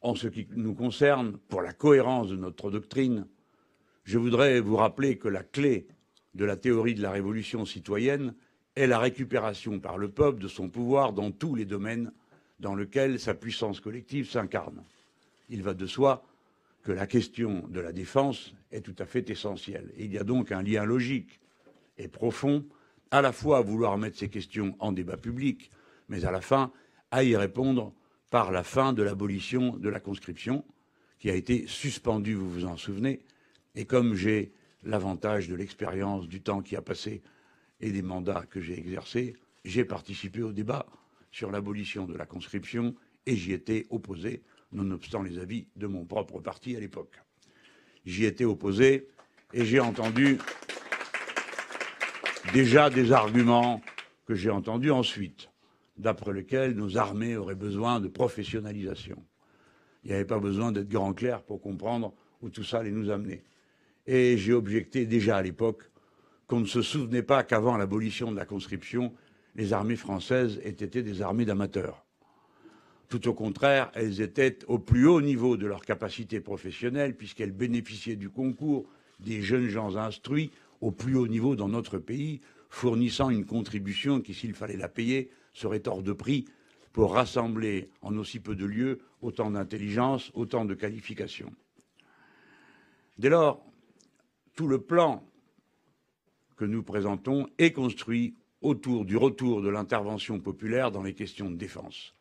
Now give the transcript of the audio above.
En ce qui nous concerne, pour la cohérence de notre doctrine, je voudrais vous rappeler que la clé de la théorie de la révolution citoyenne est la récupération par le peuple de son pouvoir dans tous les domaines dans lesquels sa puissance collective s'incarne. Il va de soi que la question de la défense est tout à fait essentielle. Et il y a donc un lien logique et profond, à la fois à vouloir mettre ces questions en débat public, mais à la fin à y répondre par la fin de l'abolition de la conscription, qui a été suspendue, vous vous en souvenez. Et comme j'ai l'avantage de l'expérience du temps qui a passé et des mandats que j'ai exercés, j'ai participé au débat sur l'abolition de la conscription et j'y étais opposé, nonobstant les avis de mon propre parti à l'époque. J'y étais opposé et j'ai entendu déjà des arguments que j'ai entendus ensuite, d'après lesquels nos armées auraient besoin de professionnalisation. Il n'y avait pas besoin d'être grand clair pour comprendre où tout ça allait nous amener. Et j'ai objecté déjà à l'époque qu'on ne se souvenait pas qu'avant l'abolition de la conscription, les armées françaises aient été des armées d'amateurs. Tout au contraire, elles étaient au plus haut niveau de leur capacité professionnelle, puisqu'elles bénéficiaient du concours des jeunes gens instruits au plus haut niveau dans notre pays, fournissant une contribution qui, s'il fallait la payer, serait hors de prix pour rassembler en aussi peu de lieux autant d'intelligence, autant de qualifications. Dès lors, tout le plan que nous présentons est construit autour du retour de l'intervention populaire dans les questions de défense.